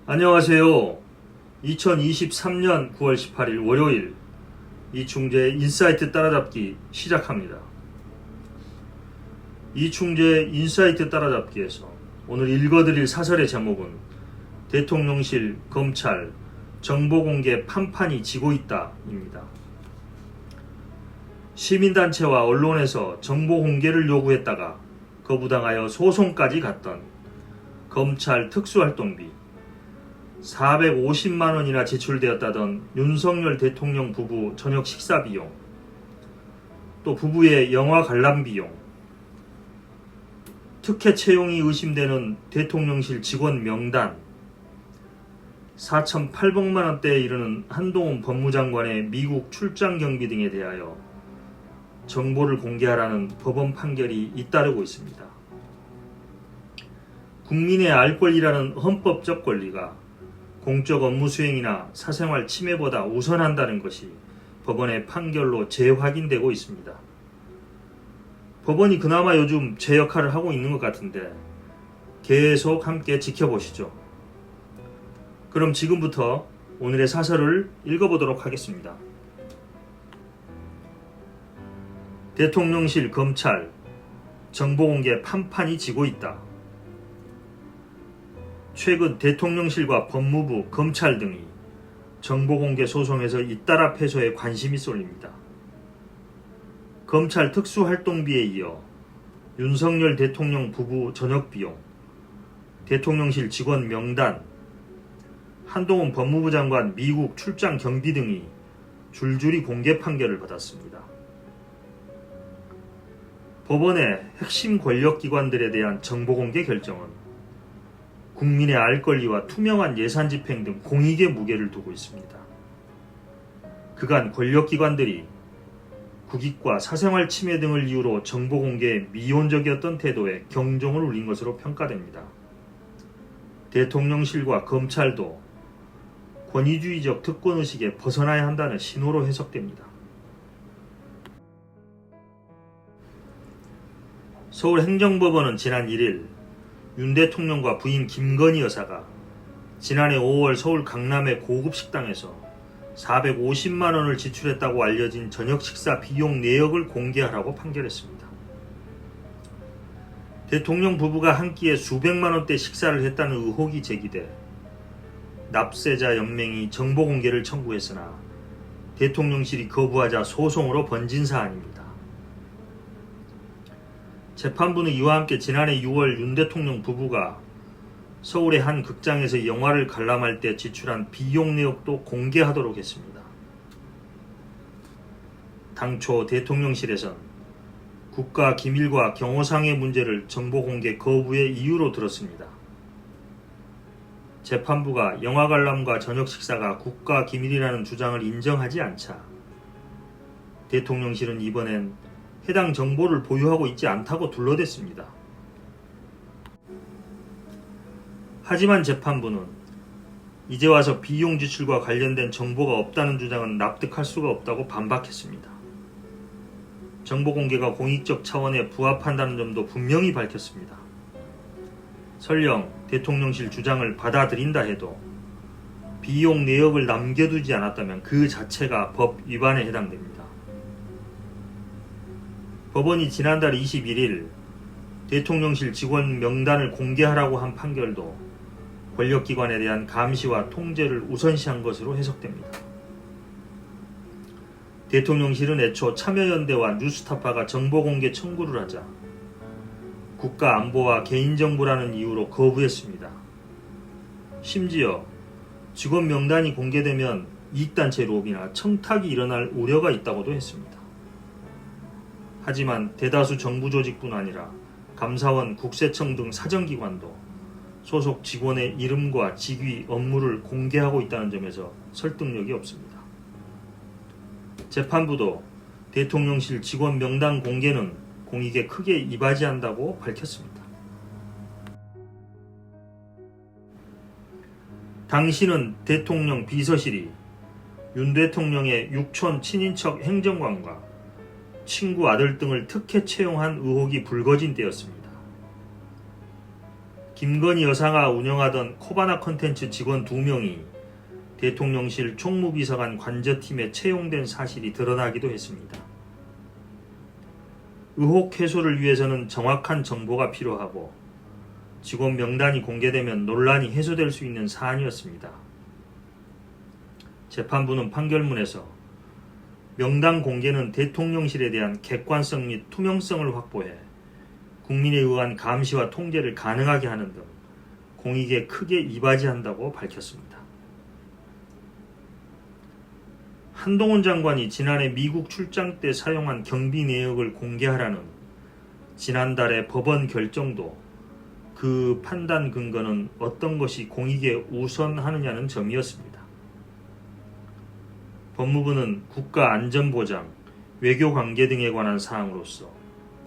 안녕하세요. 2023년 9월 18일 월요일 이충재의 인사이트 따라잡기 시작합니다. 이충재의 인사이트 따라잡기에서 오늘 읽어드릴 사설의 제목은 대통령실, 검찰, 정보공개 판판이 지고 있다 입니다. 시민단체와 언론에서 정보공개를 요구했다가 거부당하여 소송까지 갔던 검찰 특수활동비 450만원이나 지출되었다던 윤석열 대통령 부부 저녁 식사 비용, 또 부부의 영화 관람 비용, 특혜 채용이 의심되는 대통령실 직원 명단, 4,800만원대에 이르는 한동훈 법무장관의 미국 출장 경비 등에 대하여 정보를 공개하라는 법원 판결이 잇따르고 있습니다. 국민의 알 권리라는 헌법적 권리가 공적 업무 수행이나 사생활 침해보다 우선한다는 것이 법원의 판결로 재확인되고 있습니다. 법원이 그나마 요즘 제 역할을 하고 있는 것 같은데 계속 함께 지켜보시죠. 그럼 지금부터 오늘의 사설을 읽어보도록 하겠습니다. 대통령실, 검찰, 정보공개 판판이 지고 있다. 최근 대통령실과 법무부, 검찰 등이 정보공개 소송에서 잇따라 패소에 관심이 쏠립니다. 검찰 특수활동비에 이어 윤석열 대통령 부부 저녁비용, 대통령실 직원 명단, 한동훈 법무부 장관 미국 출장 경비 등이 줄줄이 공개 판결을 받았습니다. 법원의 핵심 권력기관들에 대한 정보공개 결정은 국민의 알 권리와 투명한 예산 집행 등 공익의 무게를 두고 있습니다. 그간 권력기관들이 국익과 사생활 침해 등을 이유로 정보 공개에 미온적이었던 태도에 경종을 울린 것으로 평가됩니다. 대통령실과 검찰도 권위주의적 특권의식에 벗어나야 한다는 신호로 해석됩니다. 서울행정법원은 지난 1일 윤 대통령과 부인 김건희 여사가 지난해 5월 서울 강남의 고급 식당에서 450만원을 지출했다고 알려진 저녁 식사 비용 내역을 공개하라고 판결했습니다. 대통령 부부가 한 끼에 수백만원대 식사를 했다는 의혹이 제기돼 납세자 연맹이 정보 공개를 청구했으나 대통령실이 거부하자 소송으로 번진 사안입니다. 재판부는 이와 함께 지난해 6월 윤 대통령 부부가 서울의 한 극장에서 영화를 관람할 때 지출한 비용 내역도 공개하도록 했습니다. 당초 대통령실에선 국가 기밀과 경호상의 문제를 정보 공개 거부의 이유로 들었습니다. 재판부가 영화 관람과 저녁 식사가 국가 기밀이라는 주장을 인정하지 않자 대통령실은 이번엔 해당 정보를 보유하고 있지 않다고 둘러댔습니다. 하지만 재판부는 이제 와서 비용 지출과 관련된 정보가 없다는 주장은 납득할 수가 없다고 반박했습니다. 정보 공개가 공익적 차원에 부합한다는 점도 분명히 밝혔습니다. 설령 대통령실 주장을 받아들인다 해도 비용 내역을 남겨두지 않았다면 그 자체가 법 위반에 해당됩니다. 법원이 지난달 21일 대통령실 직원 명단을 공개하라고 한 판결도 권력기관에 대한 감시와 통제를 우선시한 것으로 해석됩니다. 대통령실은 애초 참여연대와 뉴스타파가 정보공개 청구를 하자 국가안보와 개인정보라는 이유로 거부했습니다. 심지어 직원 명단이 공개되면 이익단체 로비나 청탁이 일어날 우려가 있다고도 했습니다. 하지만 대다수 정부 조직뿐 아니라 감사원, 국세청 등 사정기관도 소속 직원의 이름과 직위, 업무를 공개하고 있다는 점에서 설득력이 없습니다. 재판부도 대통령실 직원 명단 공개는 공익에 크게 이바지한다고 밝혔습니다. 당시는 대통령 비서실이 윤 대통령의 육촌 친인척 행정관과 친구 아들 등을 특혜 채용한 의혹이 불거진 때였습니다. 김건희 여사가 운영하던 코바나 컨텐츠 직원 2명이 대통령실 총무비서관 관저팀에 채용된 사실이 드러나기도 했습니다. 의혹 해소를 위해서는 정확한 정보가 필요하고 직원 명단이 공개되면 논란이 해소될 수 있는 사안이었습니다. 재판부는 판결문에서 명단 공개는 대통령실에 대한 객관성 및 투명성을 확보해 국민에 의한 감시와 통제를 가능하게 하는 등 공익에 크게 이바지한다고 밝혔습니다. 한동훈 장관이 지난해 미국 출장 때 사용한 경비 내역을 공개하라는 지난달의 법원 결정도 그 판단 근거는 어떤 것이 공익에 우선하느냐는 점이었습니다. 법무부는 국가안전보장, 외교관계 등에 관한 사항으로서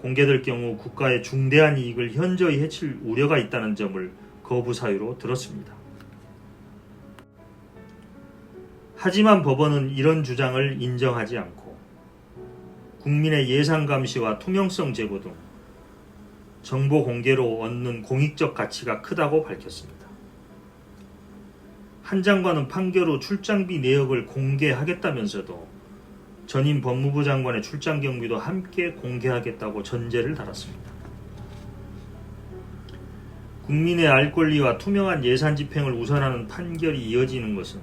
공개될 경우 국가의 중대한 이익을 현저히 해칠 우려가 있다는 점을 거부 사유로 들었습니다. 하지만 법원은 이런 주장을 인정하지 않고 국민의 예산 감시와 투명성 제고 등 정보 공개로 얻는 공익적 가치가 크다고 밝혔습니다. 한 장관은 판결 후 출장비 내역을 공개하겠다면서도 전임 법무부 장관의 출장 경비도 함께 공개하겠다고 전제를 달았습니다. 국민의 알 권리와 투명한 예산 집행을 우선하는 판결이 이어지는 것은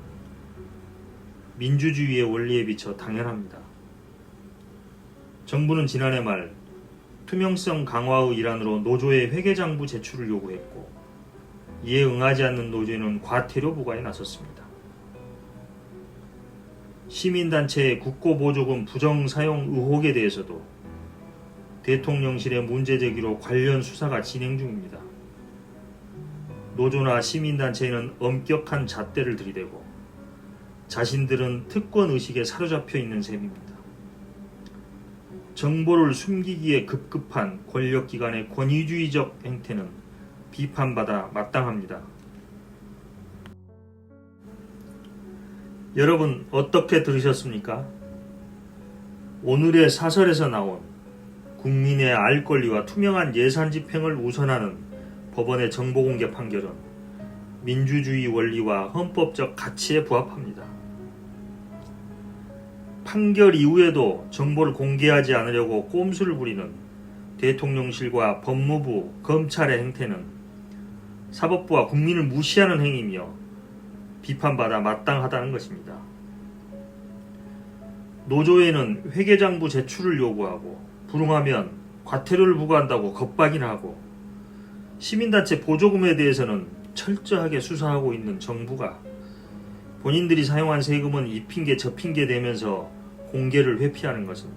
민주주의의 원리에 비춰 당연합니다. 정부는 지난해 말 투명성 강화의 일환으로 노조의 회계장부 제출을 요구했고 이에 응하지 않는 노조는 과태료 부과에 나섰습니다. 시민단체의 국고보조금 부정사용 의혹에 대해서도 대통령실의 문제제기로 관련 수사가 진행 중입니다. 노조나 시민단체는 엄격한 잣대를 들이대고 자신들은 특권의식에 사로잡혀 있는 셈입니다. 정보를 숨기기에 급급한 권력기관의 권위주의적 행태는 비판받아 마땅합니다. 여러분 어떻게 들으셨습니까? 오늘의 사설에서 나온 국민의 알 권리와 투명한 예산 집행을 우선하는 법원의 정보공개 판결은 민주주의 원리와 헌법적 가치에 부합합니다. 판결 이후에도 정보를 공개하지 않으려고 꼼수를 부리는 대통령실과 법무부, 검찰의 행태는 사법부와 국민을 무시하는 행위이며 비판받아 마땅하다는 것입니다. 노조에는 회계장부 제출을 요구하고 불응하면 과태료를 부과한다고 겁박이나 하고 시민단체 보조금에 대해서는 철저하게 수사하고 있는 정부가 본인들이 사용한 세금은 이 핑계 저 핑계 대면서 공개를 회피하는 것은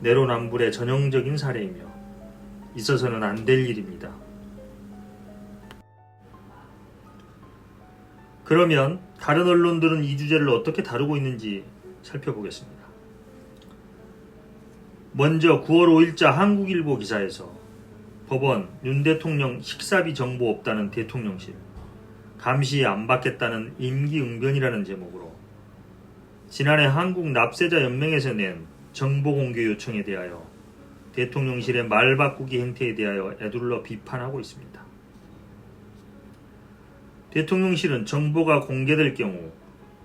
내로남불의 전형적인 사례이며 있어서는 안 될 일입니다. 그러면 다른 언론들은 이 주제를 어떻게 다루고 있는지 살펴보겠습니다. 먼저 9월 5일자 한국일보 기사에서 법원 윤 대통령 식사비 정보 없다는 대통령실, 감시 안 받겠다는 임기응변이라는 제목으로 지난해 한국납세자연맹에서 낸 정보공개 요청에 대하여 대통령실의 말바꾸기 행태에 대하여 에둘러 비판하고 있습니다. 대통령실은 정보가 공개될 경우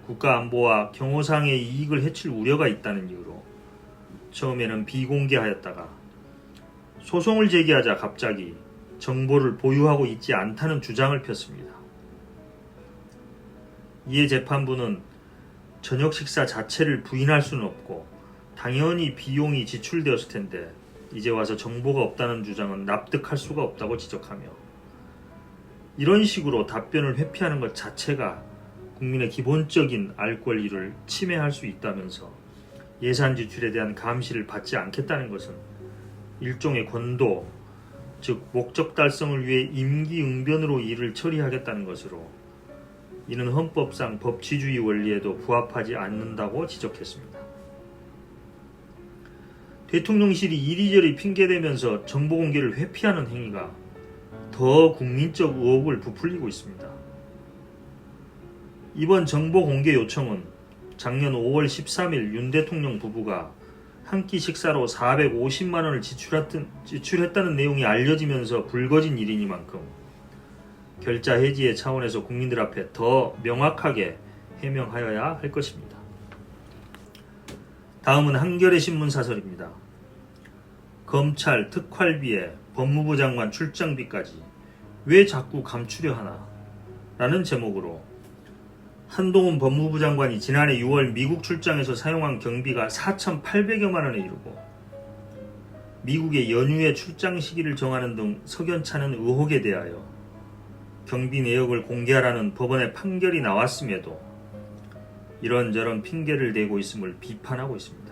국가안보와 경호상의 이익을 해칠 우려가 있다는 이유로 처음에는 비공개하였다가 소송을 제기하자 갑자기 정보를 보유하고 있지 않다는 주장을 폈습니다. 이에 재판부는 저녁 식사 자체를 부인할 수는 없고 당연히 비용이 지출되었을 텐데 이제 와서 정보가 없다는 주장은 납득할 수가 없다고 지적하며 이런 식으로 답변을 회피하는 것 자체가 국민의 기본적인 알 권리를 침해할 수 있다면서 예산 지출에 대한 감시를 받지 않겠다는 것은 일종의 권도, 즉 목적 달성을 위해 임기응변으로 일을 처리하겠다는 것으로 이는 헌법상 법치주의 원리에도 부합하지 않는다고 지적했습니다. 대통령실이 이리저리 핑계대면서 정보 공개를 회피하는 행위가 더 국민적 의혹을 부풀리고 있습니다. 이번 정보 공개 요청은 작년 5월 13일 윤 대통령 부부가 한 끼 식사로 450만 원을 지출했다는 내용이 알려지면서 불거진 일이니만큼 결자 해지의 차원에서 국민들 앞에 더 명확하게 해명하여야 할 것입니다. 다음은 한겨레 신문 사설입니다. 검찰 특활비에 법무부 장관 출장비까지 왜 자꾸 감추려 하나? 라는 제목으로 한동훈 법무부 장관이 지난해 6월 미국 출장에서 사용한 경비가 4,800여만 원에 이르고 미국의 연휴의 출장 시기를 정하는 등 석연찮은 의혹에 대하여 경비 내역을 공개하라는 법원의 판결이 나왔음에도 이런저런 핑계를 대고 있음을 비판하고 있습니다.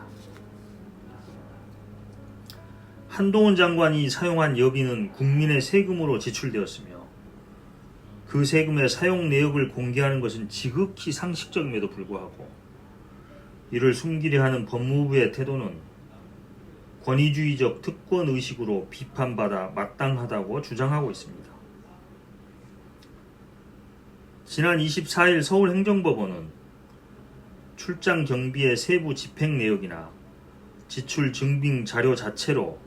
한동훈 장관이 사용한 여비는 국민의 세금으로 지출되었으며 그 세금의 사용 내역을 공개하는 것은 지극히 상식적임에도 불구하고 이를 숨기려 하는 법무부의 태도는 권위주의적 특권의식으로 비판받아 마땅하다고 주장하고 있습니다. 지난 24일 서울행정법원은 출장 경비의 세부 집행 내역이나 지출 증빙 자료 자체로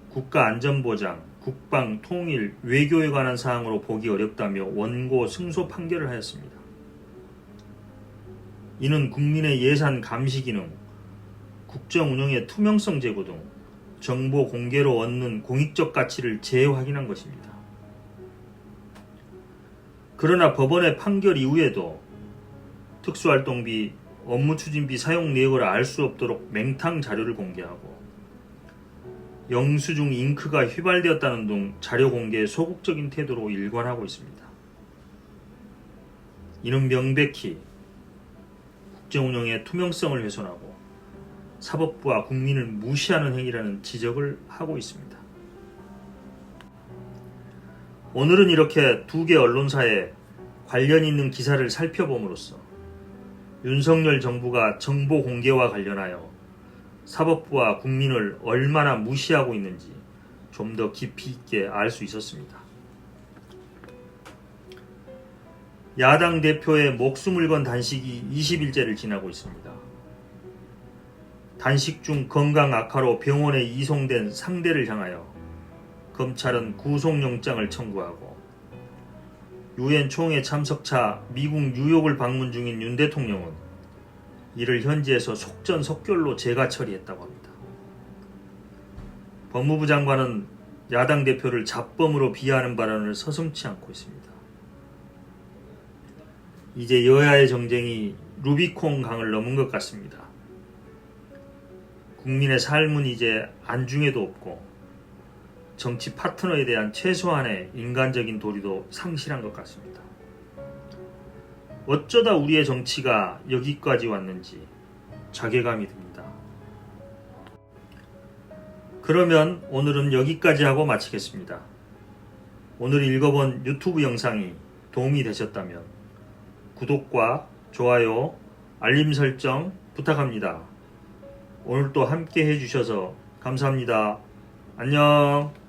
국가안전보장, 국방, 통일, 외교에 관한 사항으로 보기 어렵다며 원고 승소 판결을 하였습니다. 이는 국민의 예산 감시 기능, 국정 운영의 투명성 제고 등 정보 공개로 얻는 공익적 가치를 재확인한 것입니다. 그러나 법원의 판결 이후에도 특수활동비, 업무추진비 사용 내역을 알 수 없도록 맹탕 자료를 공개하고 영수증 잉크가 휘발되었다는 등 자료 공개에 소극적인 태도로 일관하고 있습니다. 이는 명백히 국정운영의 투명성을 훼손하고 사법부와 국민을 무시하는 행위라는 지적을 하고 있습니다. 오늘은 이렇게 두 개 언론사의 관련 있는 기사를 살펴봄으로써 윤석열 정부가 정보 공개와 관련하여 사법부와 국민을 얼마나 무시하고 있는지 좀 더 깊이 있게 알 수 있었습니다. 야당 대표의 목숨을 건 단식이 20일째를 지나고 있습니다. 단식 중 건강 악화로 병원에 이송된 상대를 향하여 검찰은 구속영장을 청구하고 유엔 총회 참석차 미국 뉴욕을 방문 중인 윤 대통령은 이를 현지에서 속전속결로 재가 처리했다고 합니다. 법무부 장관은 야당 대표를 잡범으로 비하하는 발언을 서슴지 않고 있습니다. 이제 여야의 정쟁이 루비콘 강을 넘은 것 같습니다. 국민의 삶은 이제 안중에도 없고 정치 파트너에 대한 최소한의 인간적인 도리도 상실한 것 같습니다. 어쩌다 우리의 정치가 여기까지 왔는지 자괴감이 듭니다. 그러면 오늘은 여기까지 하고 마치겠습니다. 오늘 읽어본 유튜브 영상이 도움이 되셨다면 구독과 좋아요, 알림 설정 부탁합니다. 오늘도 함께 해주셔서 감사합니다. 안녕.